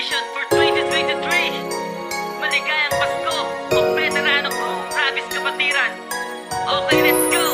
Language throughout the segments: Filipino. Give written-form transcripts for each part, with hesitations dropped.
Resolution for 2023. Maligayang Pasko o veterano ko, Travis Kapatiran. Okay, let's go.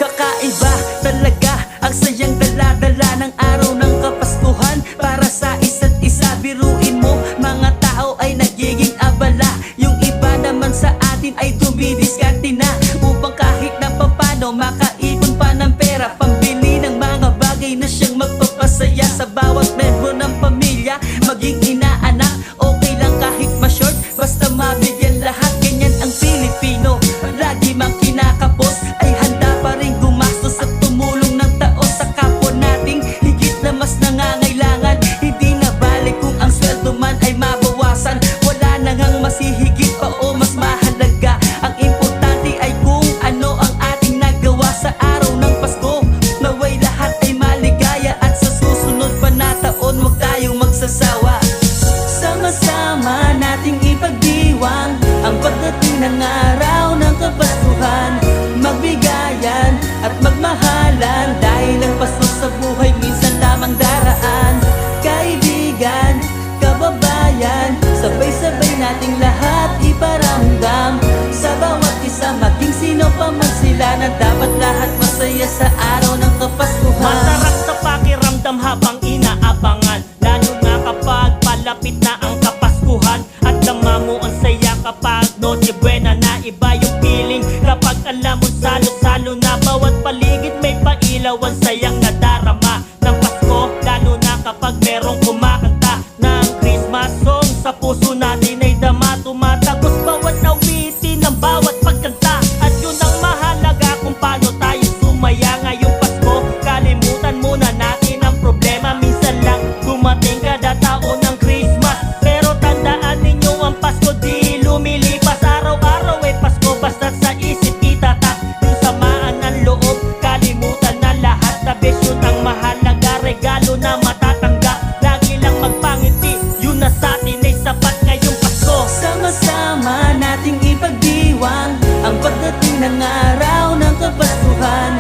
Kakaiba talaga ang sayang dala-dala ng araw ng Kapaskuhan. Para sa isa't isa, biruin mo, mga tao ay nagiging abala. Yung iba naman sa atin ay dumidiskarte na upang kahit na papano makaipon pa ng pera, pambili ng mga bagay na siyang magpapasaya sa bawat membro ng pamilya. Maging ina, anak, okay lang kahit ma-short, basta mabigyan lahat. Ganyan ang Pilipino, lagi mang kinakapos, ay handa pa rin gumastos at tumulong ng taos sa kapwa nating higit na mas nangangailangan. Hindi na balik kung ang sweldo man ay mabawasan, wala na ngang masihigit pa o mas mahalaga. Ang importante ay kung ano ang ating nagawa sa araw ng Pasko. Naway lahat ay maligaya at sa susunod pa na taon huwag tayong magsasawa. Sama-sama nating ipagdiwang ang pagdating ng araw ng Kapaskuhan. Magbigayan at magmahalan dahil ang Pasko sa buhay minsan lamang daraan. Kaibigan, kababayan, sabay-sabay nating lahat iparamdam sa bawat isa, maging sino pa man sila, na dapat lahat masaya sa araw ng Kapaskuhan. Masarap sa pakiramdam habang inaabangan, lalo na kapag palapit na ang Kapaskuhan. At dama mo ang saya kapag Noche Buena na. Iba yung feeling kapag alam mo salo-salo na bawat paligid may pailaw. Ang sayang nadarama ng Pasko, lalo na kapag merong kumakanta ng Christmas song. Sa puso natin ay dama, tumatagos bawat awitin ng bawat pagkanta. At yun ang mahalaga kung paano tayo sumaya ngayong Pasko. Kalimutan muna natin ang problema, minsan lang dumating kada taon ng Christmas. Pero tandaan ninyo ang Pasko di lumilipas, araw-araw ay Pasko basta sa isip itatak. Yung samaan ng loob, kalimutan na lahat. Tabis yun ang mahalaga, regalo na matatanggap. Lagi lang magpangiti, yun na sa atin ay sapat ngayong Pasko. Sama-sama nating ipagdiwang ang pagdating ng araw ng Kapaskuhan.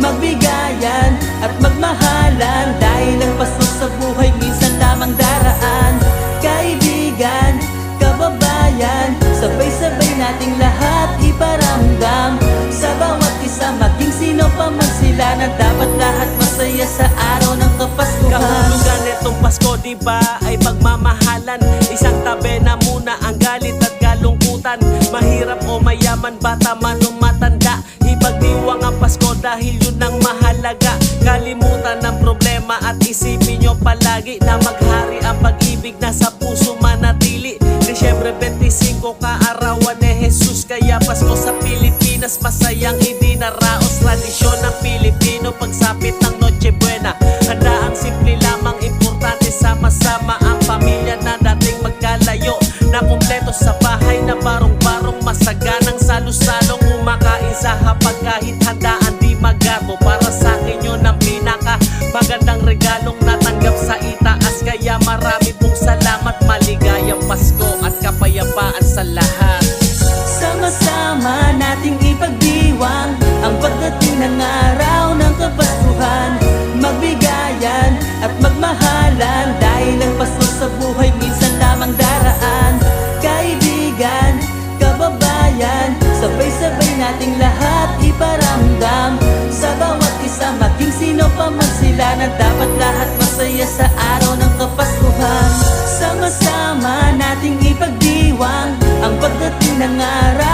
Magbigayan at magmahalan dahil ang Pasko sa buhay minsan lamang daraan. Kaibigan, kababayan, sabay-sabay nating lahat iparamdam sa bawat isa, maging sino pa man sila, na dapat lahat masaya sa araw ng Kapaskuhan. Kahulugan netong Pasko diba ay pagmamahalan. Isang tabi na muna ang galit at kalungkutan. Mahirap o mayaman, bata man o matanda, ipagdiwang ang Pasko dahil yun ang mahalaga. Kalimutan ang problema at isipin nyo palagi na maghari ang pag-ibig na sa puso manatili. Disyembre 25, kaarawan ni Jesus, kaya Pasko sa Pilipinas masayang idinaraos. Tradisyon ng Pilipino pagsapit ng Noche Buena, handa ang simple lamang, importante sama-sama ang pamilya na dating magkalayo, na kumpleto sa bahay na barong-barong, masaganang salo-salong kumakain sa hapag kahit handaan di magato. Para sa akin yun ang pinaka magandang regalong natanggap sa itaas, kaya marami pong salamat. Maligayang Pasko at kapayapaan sa lahat. Sama-sama nating ipagdiwang ang pagdating ng araw ng Kapaskuhan. Magbigayan at magmahalan dahil ang Pasko sa buhay minsan lamang daraan. Kaibigan, kababayan, sabay-sabay nating lahat iparamdam sa bawat isa, maging sino pa man sila, na dapat lahat masaya sa araw ng Kapaskuhan. Sama-sama nating ipagdiwang ang pagdating ng araw